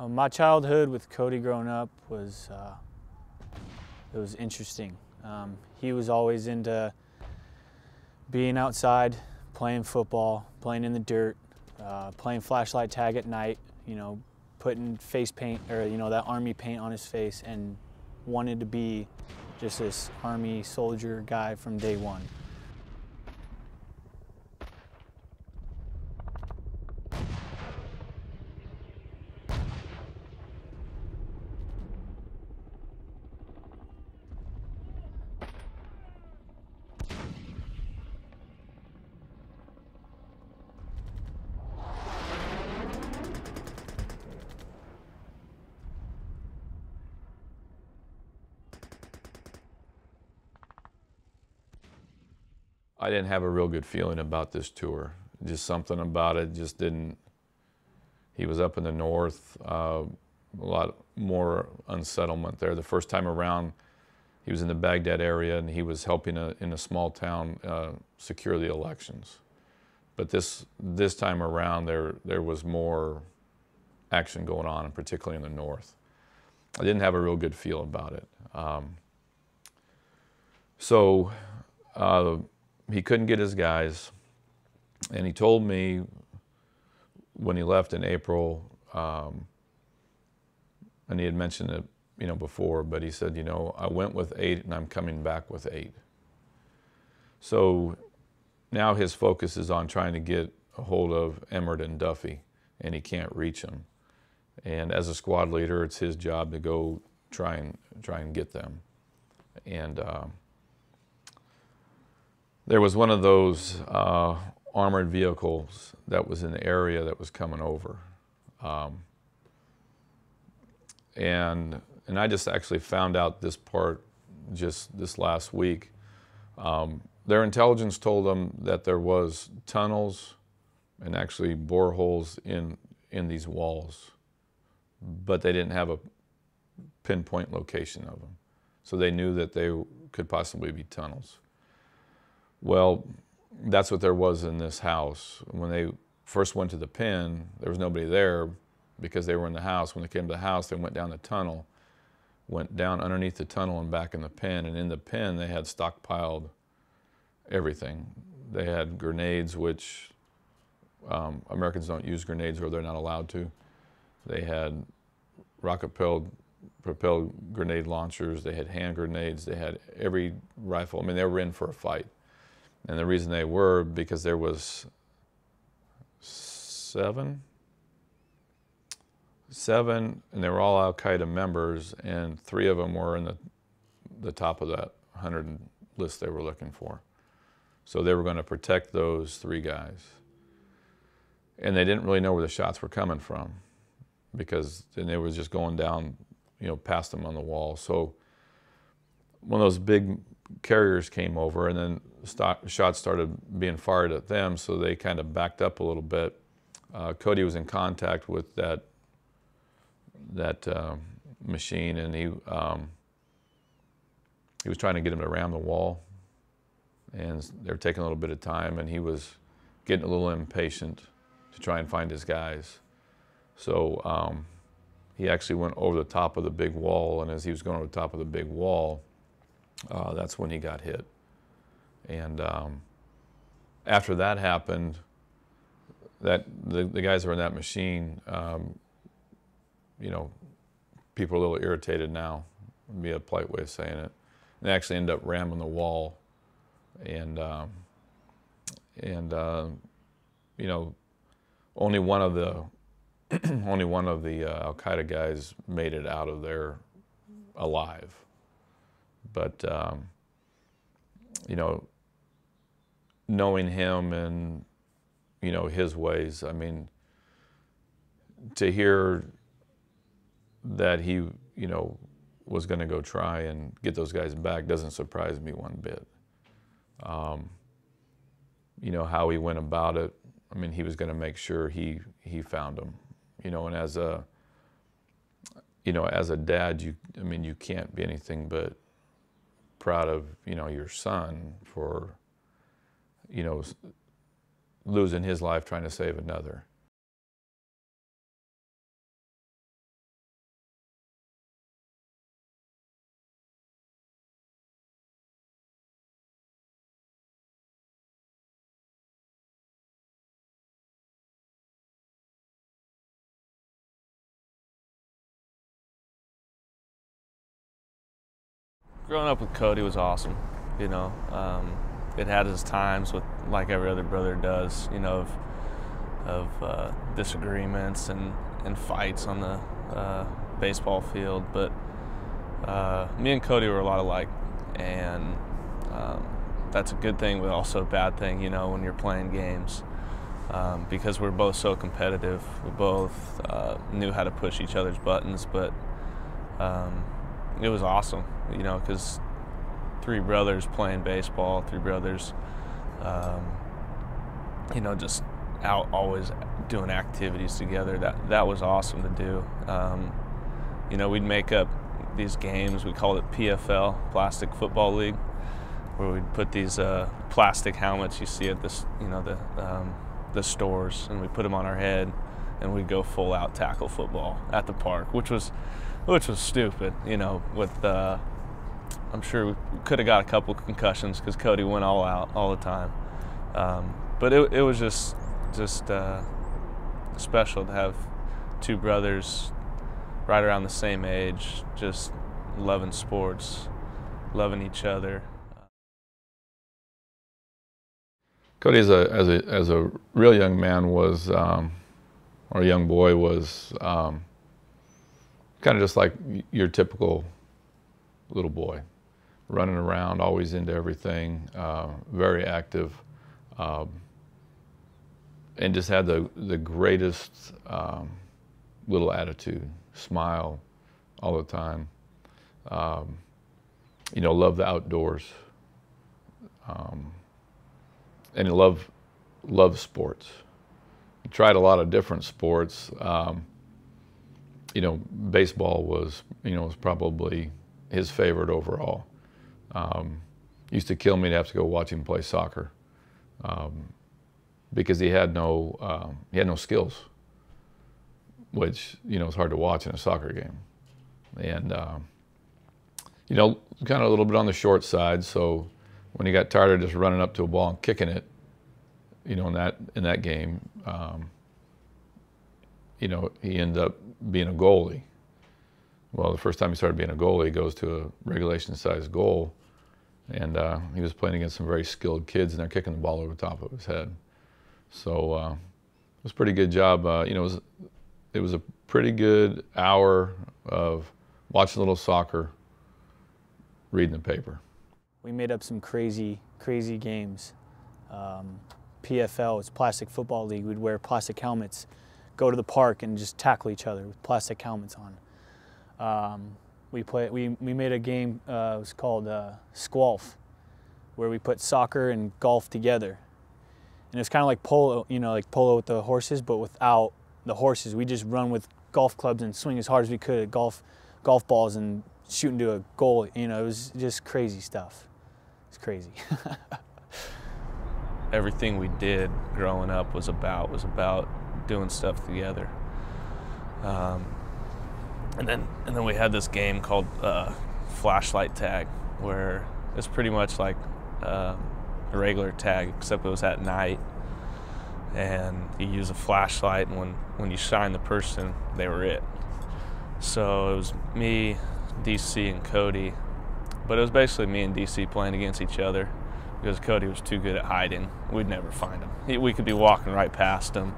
My childhood with Cody growing up was it was interesting. He was always into being outside, playing football, playing in the dirt, playing flashlight tag at night. Putting face paint or that army paint on his face, and wanted to be just this army soldier guy from day one. I didn't have a real good feeling about this tour. Just something about it just didn't. He was up in the north, a lot more unsettlement there. The first time around, he was in the Baghdad area and he was helping in a small town secure the elections. But this time around, there was more action going on, and particularly in the north. I didn't have a real good feel about it. He couldn't get his guys, and he told me when he left in April, and he had mentioned it, before, but he said, I went with 8 and I'm coming back with 8. So now his focus is on trying to get a hold of Emmert and Duffy, and he can't reach them. And as a squad leader, it's his job to go try and get them. And there was one of those armored vehicles that was in the area that was coming over. And I just actually found out this part just this last week. Their intelligence told them that there was tunnels and actually boreholes in these walls, but they didn't have a pinpoint location of them. So they knew that they could possibly be tunnels. Well, that's what there was in this house. When they first went to the pen, there was nobody there because they were in the house. When they came to the house, they went down the tunnel, went down underneath the tunnel and back in the pen. And in the pen, they had stockpiled everything. They had grenades, which Americans don't use grenades, or they're not allowed to. They had rocket-propelled grenade launchers. They had hand grenades. They had every rifle. I mean, they were in for a fight. And the reason they were, because there was seven, and they were all Al-Qaeda members, and 3 of them were in the top of that 100 list they were looking for. So they were going to protect those 3 guys. And they didn't really know where the shots were coming from, because then they was just going down, past them on the wall. So one of those big carriers came over, and then shots started being fired at them, so they kind of backed up a little bit. Cody was in contact with that machine, and he was trying to get him to ram the wall, and they were taking a little bit of time, and he was getting a little impatient to try and find his guys. So he actually went over the top of the big wall, and as he was going over the top of the big wall, that's when he got hit. And after that happened, the guys that were in that machine, people are a little irritated now, would be a polite way of saying it. They actually end up ramming the wall, and only one of the Al-Qaeda guys made it out of there alive. But knowing him and his ways, I mean, to hear that he was going to go try and get those guys back doesn't surprise me one bit. How he went about it, I mean, he was going to make sure he found them. And as a dad, you can't be anything but proud of your son for losing his life trying to save another. Growing up with Cody was awesome. You know, it had its times with, like every other brother does, you know, of disagreements and fights on the baseball field. But me and Cody were a lot alike, and that's a good thing, but also a bad thing, you know, when you're playing games. Because we're both so competitive. We both knew how to push each other's buttons, but it was awesome, you know, because three brothers playing baseball, three brothers, you know, just out always doing activities together. That was awesome to do. You know, we'd make up these games. We called it PFL, Plastic Football League, where we'd put these plastic helmets you see at this, you know, the stores, and we put them on our head, and we'd go full out tackle football at the park, which was stupid, you know. With I'm sure we could have got a couple concussions because Cody went all out all the time, but it was just special to have two brothers right around the same age, just loving sports, loving each other. Cody, as a real young man, was, or a young boy, was kind of just like your typical little boy, running around, always into everything, very active, and just had the greatest little attitude, smile all the time. You know, loved the outdoors. And he loved sports. He tried a lot of different sports. You know, baseball was probably his favorite overall. Used to kill me to have to go watch him play soccer because he had no skills, which, you know, is hard to watch in a soccer game. And you know, kind of a little bit on the short side, so when he got tired of just running up to a ball and kicking it, you know, in that game, you know, he ended up being a goalie. Well, the first time he started being a goalie, he goes to a regulation-sized goal, and he was playing against some very skilled kids, and they're kicking the ball over the top of his head. So it was a pretty good job. You know, it was a pretty good hour of watching a little soccer, reading the paper. We made up some crazy games. PFL, it's Plastic Football League. We'd wear plastic helmets, go to the park and just tackle each other with plastic helmets on. We made a game, it was called Squalf, where we put soccer and golf together. And it's kind of like polo, you know, like polo with the horses, but without the horses. We just run with golf clubs and swing as hard as we could at golf balls and shoot into a goal. You know, it was just crazy stuff. It's crazy. Everything we did growing up was about doing stuff together. And then we had this game called flashlight tag, where it's pretty much like a regular tag, except it was at night. And you use a flashlight, and when you shine the person, they were it. So it was me, DC, and Cody. But it was basically me and DC playing against each other because Cody was too good at hiding. We'd never find him. We could be walking right past him.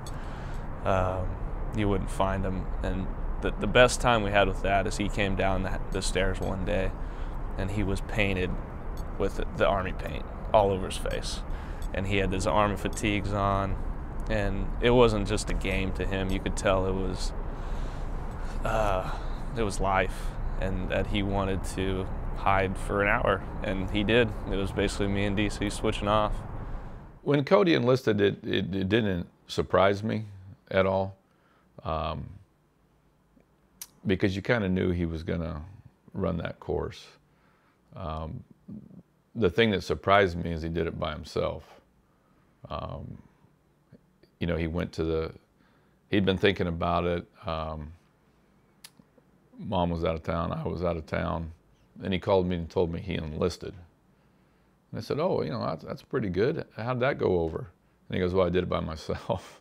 You wouldn't find him. And the best time we had with that is he came down the stairs one day, and he was painted with the Army paint all over his face. And he had his Army fatigues on. And it wasn't just a game to him. You could tell it was life, and that he wanted to hide for an hour, and he did. It was basically me and DC switching off. When Cody enlisted, it didn't surprise me at all, because you kind of knew he was going to run that course. The thing that surprised me is he did it by himself. You know, he went to he'd been thinking about it. Mom was out of town, I was out of town, and he called me and told me he enlisted. And I said, oh, you know, that's pretty good. How'd that go over? And he goes, well, I did it by myself.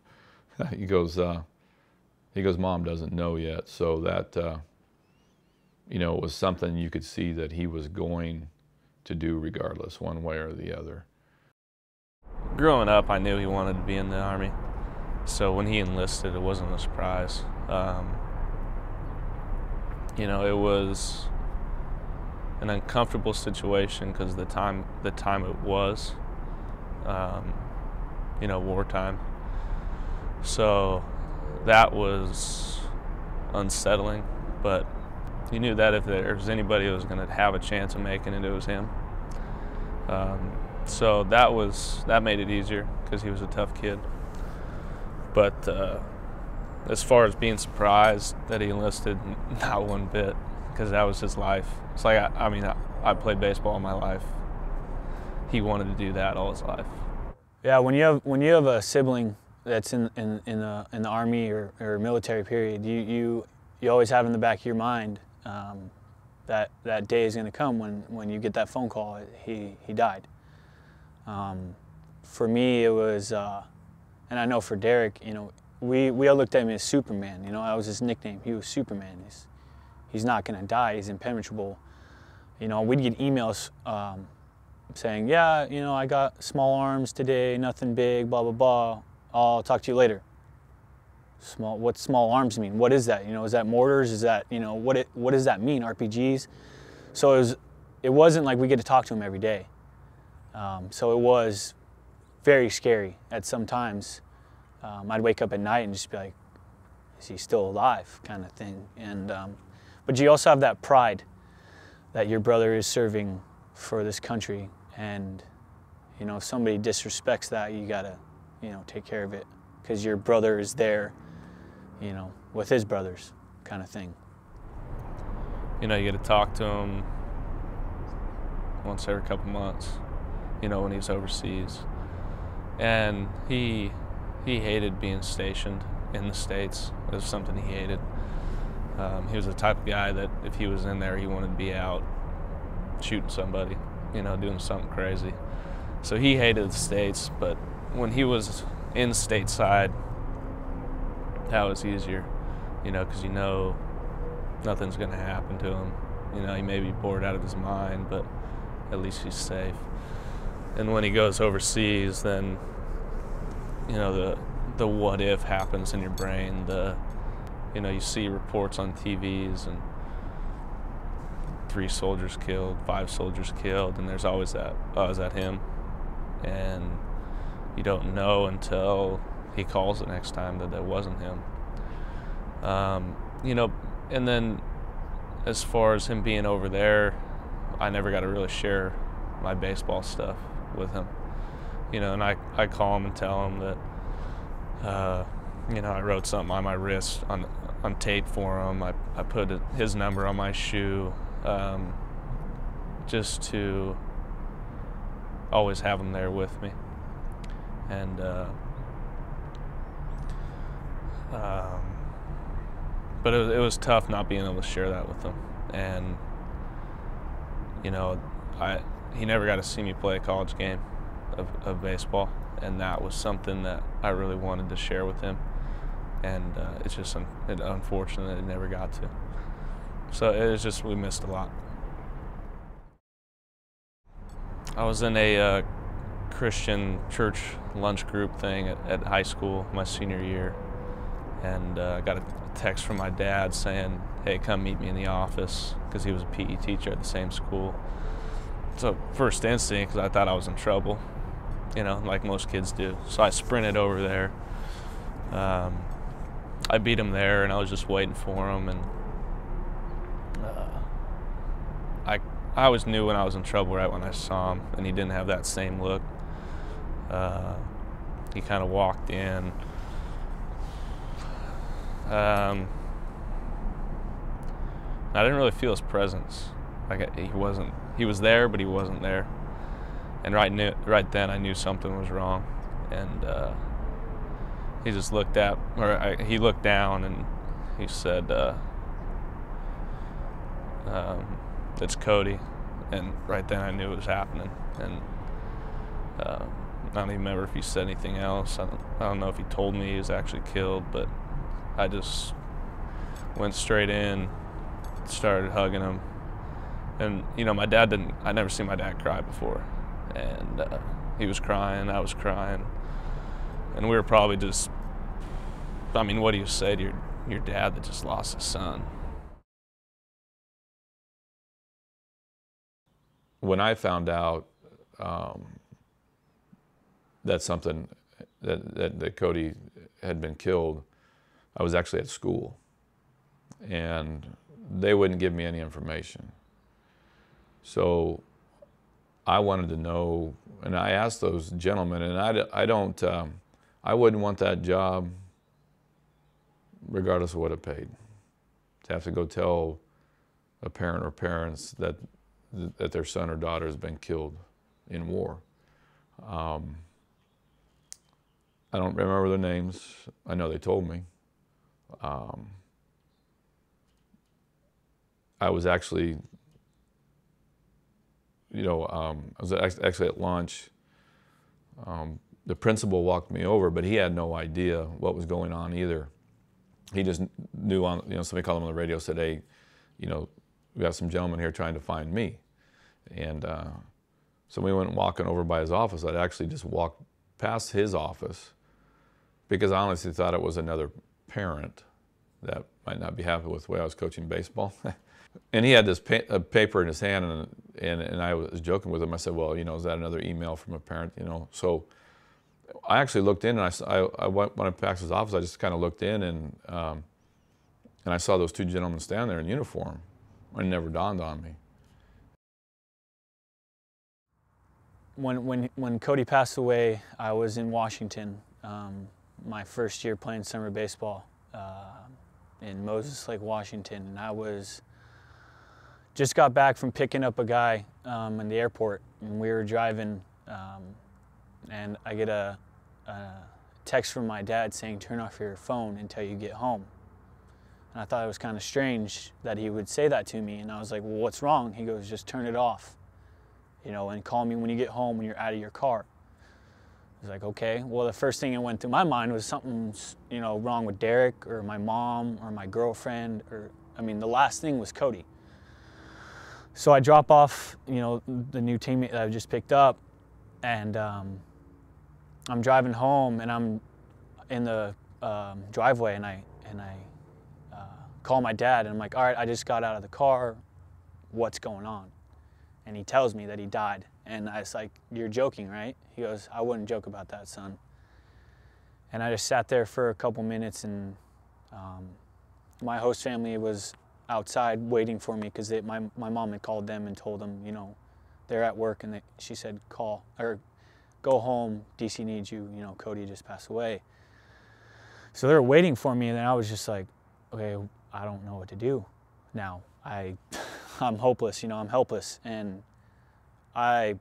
He goes, Mom doesn't know yet. So that, you know, it was something you could see that he was going to do regardless, one way or the other. Growing up, I knew he wanted to be in the Army. So when he enlisted, it wasn't a surprise. You know, it was an uncomfortable situation because the time it was, you know, wartime. So that was unsettling, but you knew that if there was anybody who was going to have a chance of making it, it was him. So that made it easier because he was a tough kid. But as far as being surprised that he enlisted, not one bit, because that was his life. It's like, I mean, I played baseball all my life. He wanted to do that all his life. Yeah, when you have a sibling that's in the Army or military period, you always have in the back of your mind that day is going to come when you get that phone call. He died. For me, it was, and I know for Derek, you know, we all looked at him as Superman. You know, that was his nickname. He was Superman. He's not going to die. He's impenetrable. You know, we'd get emails saying, yeah, you know, I got small arms today, nothing big, blah, blah, blah. I'll talk to you later. What small arms mean? What is that? You know, is that mortars? Is that, you know, what does that mean, RPGs? So it wasn't like we get to talk to him every day. So it was very scary at some times. I'd wake up at night and just be like, is he still alive, kind of thing. And but you also have that pride that your brother is serving for this country, and you know, if somebody disrespects that, you gotta, you know, take care of it because your brother is there, you know, with his brothers, kind of thing. You know, you get to talk to him once every couple months, you know, when he was overseas. And he hated being stationed in the States. It was something he hated. He was the type of guy that if he was in there, he wanted to be out shooting somebody, you know, doing something crazy. So he hated the States, but when he was in stateside, that was easier, you know, because you know nothing's going to happen to him. You know, he may be bored out of his mind, but at least he's safe. And when he goes overseas, then, you know, the what if happens in your brain. You know, you see reports on TVs and 3 soldiers killed, 5 soldiers killed, and there's always that, oh, is that him? And you don't know until he calls the next time that wasn't him. You know, and then as far as him being over there, I never got to really share my baseball stuff with him. You know, and I call him and tell him that, you know, I wrote something on my wrist on tape for him. I put his number on my shoe, just to always have him there with me. And but it was tough not being able to share that with him. And you know, he never got to see me play a college game of baseball, and that was something that I really wanted to share with him. And it's just unfortunate that it never got to. So it was just, we missed a lot. I was in a Christian church lunch group thing at high school my senior year, and I got a text from my dad saying, hey, come meet me in the office, because he was a PE teacher at the same school. So first instinct, because I thought I was in trouble, you know, like most kids do. So I sprinted over there. I beat him there, and I was just waiting for him, and I always knew when I was in trouble right when I saw him, and he didn't have that same look. He kind of walked in. I didn't really feel his presence. Like he was there, but he wasn't there. And right then I knew something was wrong. And he just looked he looked down and he said, it's Cody. And right then I knew it was happening. And I don't even remember if he said anything else. I don't know if he told me he was actually killed, but I just went straight in, started hugging him. And, you know, I'd never seen my dad cry before. And he was crying, I was crying. And we were probably just, I mean, what do you say to your dad that just lost his son? When I found out that Cody had been killed, I was actually at school, and they wouldn't give me any information. So I wanted to know, and I asked those gentlemen, and I wouldn't want that job regardless of what it paid, to have to go tell a parent or parents that their son or daughter has been killed in war. I don't remember their names. I know they told me. I was actually, I was actually at lunch. The principal walked me over, but he had no idea what was going on either. He just knew somebody called him on the radio, said, hey, we got some gentlemen here trying to find me. And so we went walking over by his office. I'd actually just walked past his office because I honestly thought it was another parent that might not be happy with the way I was coaching baseball. And he had this paper in his hand, and I was joking with him. I said, well, is that another email from a parent, So I actually looked in, and I went past his office. I just kind of looked in, and I saw those two gentlemen stand there in uniform. It never dawned on me. When Cody passed away, I was in Washington, my first year playing summer baseball in Moses Lake, Washington, and I just got back from picking up a guy in the airport, and we were driving, and I get a text from my dad saying, turn off your phone until you get home. And I thought it was kind of strange that he would say that to me, and I was like, well, what's wrong? He goes, just turn it off, and call me when you get home when you're out of your car. I was like, okay. Well, the first thing that went through my mind was something's, wrong with Derek or my mom or my girlfriend, the last thing was Cody. So I drop off, the new teammate that I just picked up, and I'm driving home, and I'm in the driveway, and I call my dad, and I'm like, all right, I just got out of the car, what's going on? And he tells me that he died, and I was like, you're joking, right? He goes, I wouldn't joke about that, son. And I just sat there for a couple minutes, and my host family was outside waiting for me because my mom had called them and told them, they're at work, and she said, go home, DC needs you, Cody just passed away. So they were waiting for me, and then I was just like, okay, I don't know what to do now. I'm hopeless, I'm helpless. And I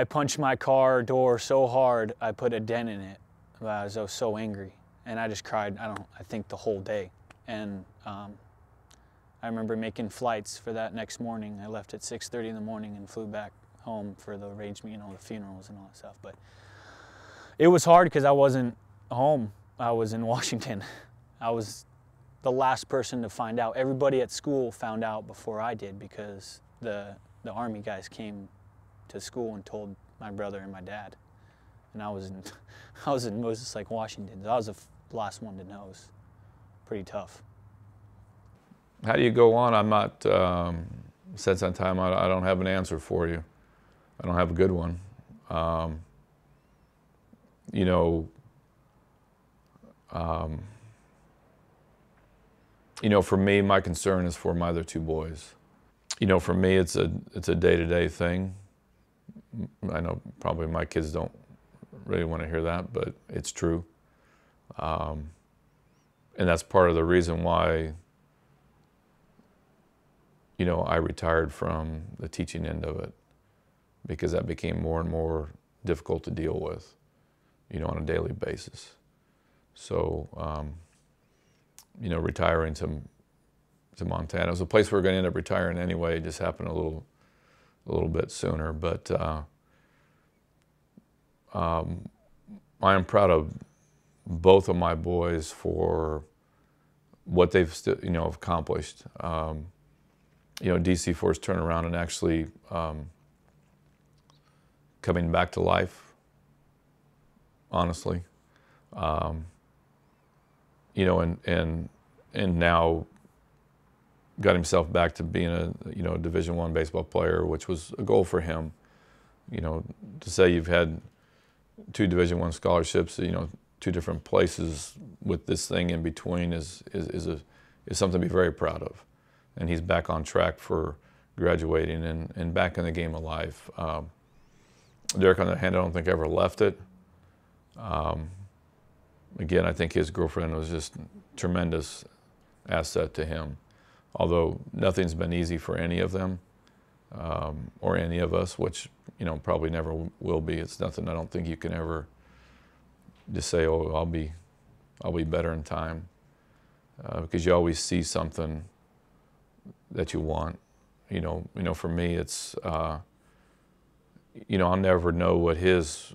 punched my car door so hard, I put a dent in it. I was so angry, and I just cried, I think the whole day. And I remember making flights for that next morning. I left at 6:30 in the morning and flew back home for the the funerals and all that stuff. But it was hard because I wasn't home. I was in Washington. I was the last person to find out. Everybody at school found out before I did because the Army guys came to school and told my brother and my dad. And I was in Moses Lake, Washington. I was the last one to know. It was pretty tough. How do you go on? I'm not, since that time, I don't have an answer for you. I don't have a good one. For me, my concern is for my other two boys. For me, it's a day-to-day thing. I know probably my kids don't really want to hear that, but it's true. And that's part of the reason why I retired from the teaching end of it, because that became more and more difficult to deal with, on a daily basis. So, retiring to Montana, it was a place we were going to end up retiring anyway. It just happened a little bit sooner. But I am proud of both of my boys for what they've accomplished. DC Force turned around and actually coming back to life, honestly. And now got himself back to being a Division I baseball player, which was a goal for him. To say you've had 2 Division I scholarships, 2 different places with this thing in between is something to be very proud of. And he's back on track for graduating and back in the game of life. Derek, on the other hand, I don't think ever left it. Again, I think his girlfriend was just a tremendous asset to him. Although nothing's been easy for any of them, or any of us, which probably never will be. It's nothing I don't think you can ever just say, "Oh, I'll be better in time," because you always see something that you want. For me, it's I'll never know what his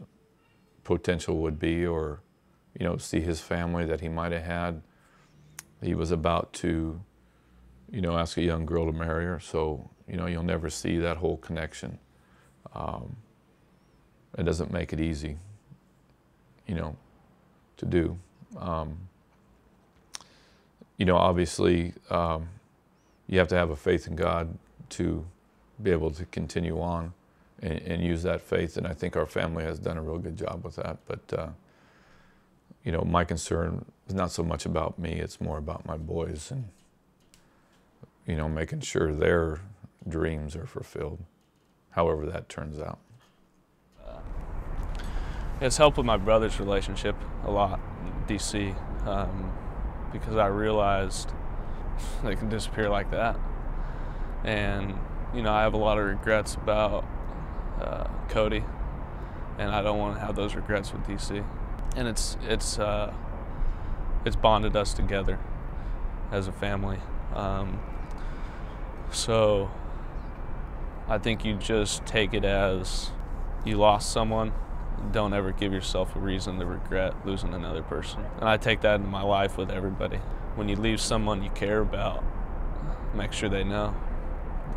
potential would be, or see his family that he might have had. He was about to ask a young girl to marry her, so you'll never see that whole connection. It doesn't make it easy, to do. Obviously, you have to have a faith in God to be able to continue on and use that faith, and I think our family has done a real good job with that. But my concern is not so much about me; it's more about my boys and making sure their dreams are fulfilled, however that turns out. It's helped with my brother's relationship a lot in DC, because I realized they can disappear like that. And, I have a lot of regrets about Cody, and I don't want to have those regrets with DC. And it's bonded us together as a family. So I think you just take it as you lost someone. Don't ever give yourself a reason to regret losing another person. And I take that into my life with everybody. When you leave someone you care about, make sure they know.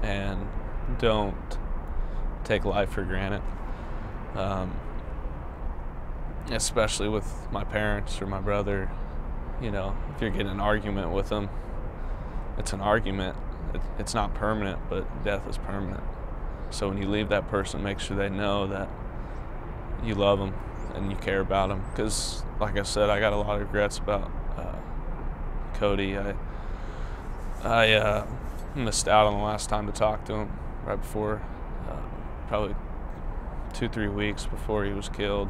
And don't take life for granted. Especially with my parents or my brother, if you're getting an argument with them, it's an argument. It's not permanent, but death is permanent. So when you leave that person, make sure they know that you love them and you care about them. Because, like I said, I got a lot of regrets about Cody. I missed out on the last time to talk to him right before, probably 2-3 weeks before he was killed.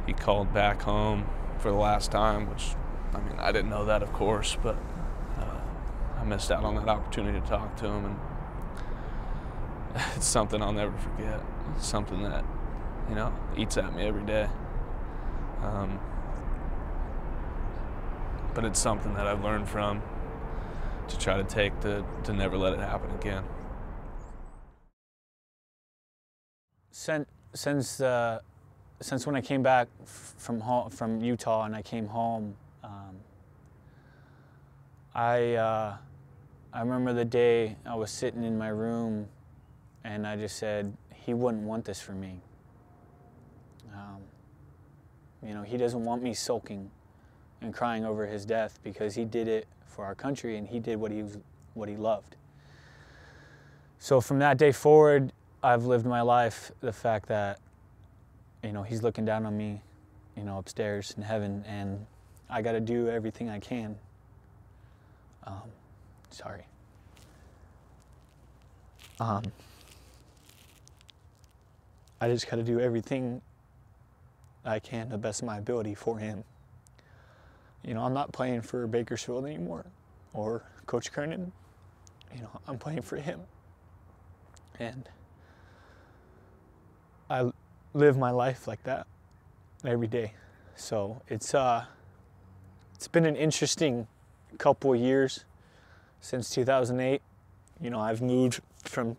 He called back home for the last time, which, I didn't know that, of course, but I missed out on that opportunity to talk to him, and it's something I'll never forget. It's something that, eats at me every day. But it's something that I've learned from to try to take to never let it happen again. Since when I came back from Utah and I came home, I remember the day I was sitting in my room and I just said, he wouldn't want this for me. He doesn't want me sulking and crying over his death, because he did it for our country and he did what he loved. So from that day forward, I've lived my life the fact that, he's looking down on me, upstairs in heaven, and I got to do everything I can. Sorry. I just got to do everything I can to the best of my ability for him. I'm not playing for Bakersfield anymore or Coach Kernan. I'm playing for him. And I live my life like that every day. So it's been an interesting couple of years since 2008. I've moved from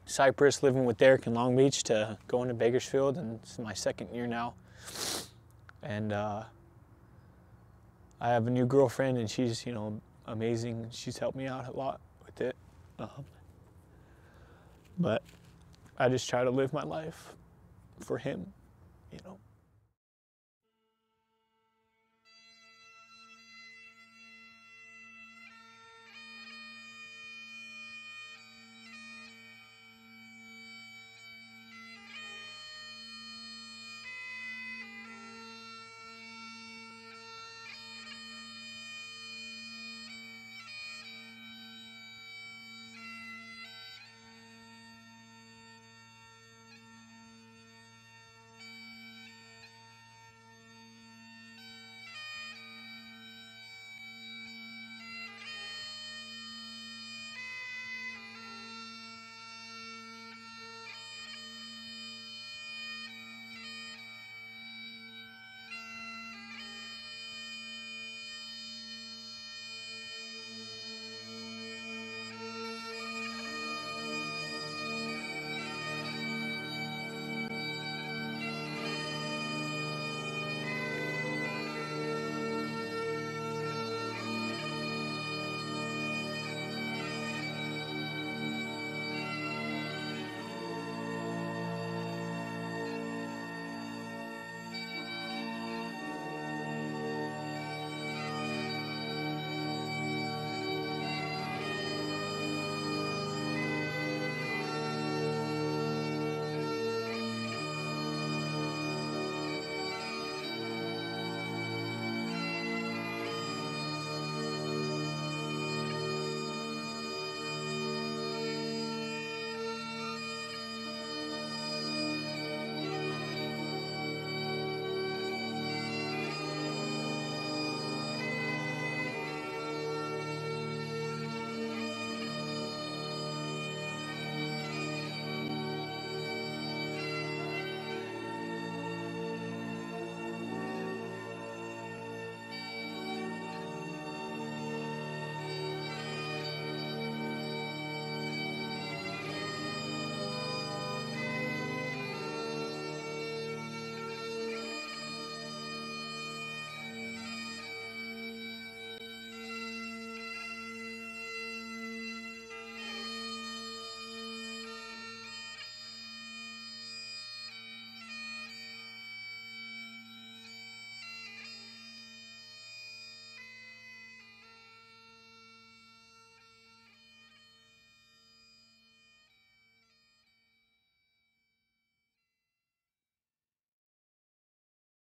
Cypress, living with Derek in Long Beach, to going to Bakersfield, and it's my second year now. And I have a new girlfriend, and she's, you know, amazing. She's helped me out a lot with it. But I just try to live my life for him, you know.